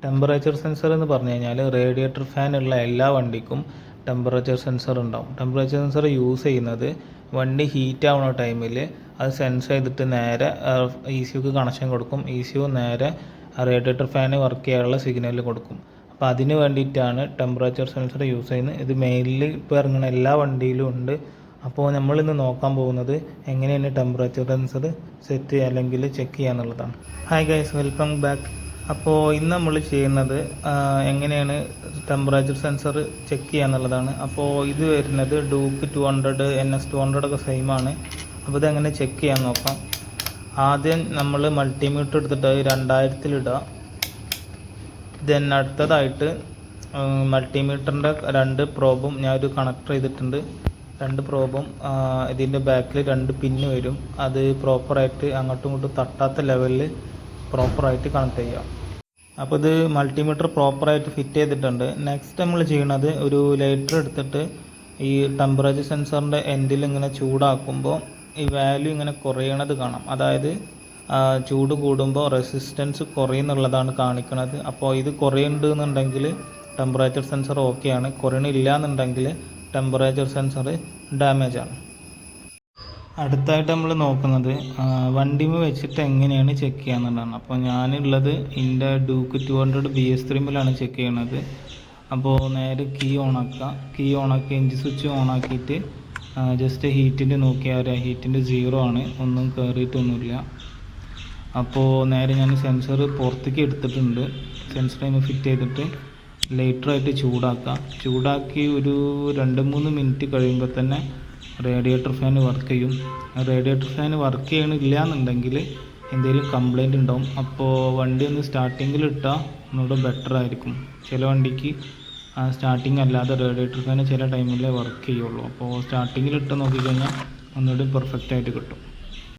Temperature sensor എന്ന് പറഞ്ഞു കഴിഞ്ഞാൽ റേഡിയേറ്റർ ഫാൻ ഉള്ള എല്ലാ വണ്ടിക്കും ടെമ്പറേച്ചർ സെൻസർ ഉണ്ടാവും. ടെമ്പറേച്ചർ സെൻസർ യൂസ് ചെയ്യുന്നത് വണ്ടി ഹീറ്റ് ആവുന്ന ടൈമിൽ അത് സെൻസ് ചെയ്തിട്ട് നേരെ ECUക്ക് കണക്ഷൻ കൊടുക്കും. ECU നേരെ റേഡിയേറ്റർ ഫാന് വർക്ക് ചെയ്യാനുള്ള സിഗ്നൽ കൊടുക്കും. അപ്പോൾ അതിന് വേണ്ടിയിട്ടാണ് ടെമ്പറേച്ചർ സെൻസർ യൂസ് ചെയ്യുന്നത്. ഇത് മെയിൻലി ഇപ്പോൾ ഇറങ്ങുന്ന എല്ലാ വണ്ടിയിലും ഉണ്ട്. അപ്പോൾ നമ്മളിന്ന് നോക്കാൻ പോകുന്നത് എങ്ങനെയാണ് ടെമ്പറേച്ചർ സെൻസർ സെറ്റ് ചെയ്യുക അല്ലെങ്കിൽ ചെക്ക് ചെയ്യുക എന്നുള്ളതാണ്. Hi guys, welcome back. അപ്പോൾ ഇന്ന് നമ്മൾ ചെയ്യുന്നത് എങ്ങനെയാണ് ടെമ്പറേച്ചർ സെൻസർ ചെക്ക് ചെയ്യുക എന്നുള്ളതാണ്. അപ്പോൾ ഇത് വരുന്നത് ഡൂക്ക് 200 NS 200 ഒക്കെ സെയിമാണ്. അപ്പോൾ ഇതെങ്ങനെ ചെക്ക് ചെയ്യാൻ നോക്കാം. ആദ്യം നമ്മൾ മൾട്ടിമീറ്റർ എടുത്തിട്ട് 2000 ഇടുക. ദെൻ അടുത്തതായിട്ട് മൾട്ടിമീറ്ററിൻ്റെ 2 പ്രോബും ഞാനൊരു കണക്ടർ ചെയ്തിട്ടുണ്ട്. 2 പ്രോബും ഇതിൻ്റെ ബാക്കിൽ 2 പിന്ന് വരും. അത് പ്രോപ്പറായിട്ട് അങ്ങോട്ടും ഇങ്ങോട്ടും തട്ടാത്ത ലെവലിൽ പ്രോപ്പറായിട്ട് കണക്ട് ചെയ്യുക. അപ്പോൾ ഇത് മൾട്ടിമീറ്റർ പ്രോപ്പറായിട്ട് ഫിറ്റ് ചെയ്തിട്ടുണ്ട്. നെക്സ്റ്റ് നമ്മൾ ചെയ്യണത് ഒരു ലൈറ്റർ എടുത്തിട്ട് ഈ ടെമ്പറേച്ചർ സെൻസറിൻ്റെ എൻഡിൽ ഇങ്ങനെ ചൂടാക്കുമ്പോൾ ഈ വാല്യൂ ഇങ്ങനെ കുറയണത് കാണാം. അതായത് ചൂട് കൂടുമ്പോൾ റെസിസ്റ്റൻസ് കുറയുന്നുള്ളതാണ് കാണിക്കുന്നത്. അപ്പോൾ ഇത് കുറയുന്നുണ്ടെങ്കിൽ ടെമ്പറേച്ചർ സെൻസർ ഓക്കെയാണ്. കുറയണില്ല എന്നുണ്ടെങ്കിൽ ടെമ്പറേച്ചർ സെൻസർ ഡാമേജ് ആണ്. അടുത്തായിട്ട് നമ്മൾ നോക്കുന്നത് വണ്ടിമ വെച്ചിട്ട് എങ്ങനെയാണ് ചെക്ക് ചെയ്യാന്നുള്ളതാണ്. അപ്പോൾ ഞാനുള്ളത് എൻ്റെ ഡൂക്ക് 200 BS3 ചെക്ക് ചെയ്യണത്. അപ്പോൾ നേരെ കീ ഓണാക്കി എൻജിൻ സ്വിച്ച് ഓണാക്കിയിട്ട് ജസ്റ്റ് ഹീറ്റിൻ്റെ നോക്കിയാൽ ഹീറ്റിൻ്റെ 0 ആണ്, ഒന്നും കയറിയിട്ടൊന്നുമില്ല. അപ്പോൾ നേരെ ഞാൻ സെൻസർ പുറത്തേക്ക് എടുത്തിട്ടുണ്ട്. സെൻസർ അതിന് ഫിറ്റ് ചെയ്തിട്ട് ലൈറ്ററായിട്ട് ചൂടാക്കി ഒരു 2-3 മിനിറ്റ് കഴിയുമ്പോൾ തന്നെ റേഡിയേറ്റർ ഫാൻ വർക്ക് ചെയ്യും. റേഡിയേറ്റർ ഫാൻ വർക്ക് ചെയ്യണില്ല എന്നുണ്ടെങ്കിൽ എന്തെങ്കിലും കംപ്ലൈൻറ്റ് ഉണ്ടാവും. അപ്പോൾ വണ്ടി ഒന്ന് സ്റ്റാർട്ടിങ്ങിൽ ഇട്ടാൽ ഒന്നുകൂടെ ബെറ്റർ ആയിരിക്കും. ചില വണ്ടിക്ക് സ്റ്റാർട്ടിങ് അല്ലാതെ റേഡിയേറ്റർ ഫാൻ ചില ടൈമിലേ വർക്ക് ചെയ്യുള്ളൂ. അപ്പോൾ സ്റ്റാർട്ടിങ്ങിൽ ഇട്ട് നോക്കിക്കഴിഞ്ഞാൽ ഒന്നുകൂടി പെർഫെക്റ്റ് ആയിട്ട് കിട്ടും.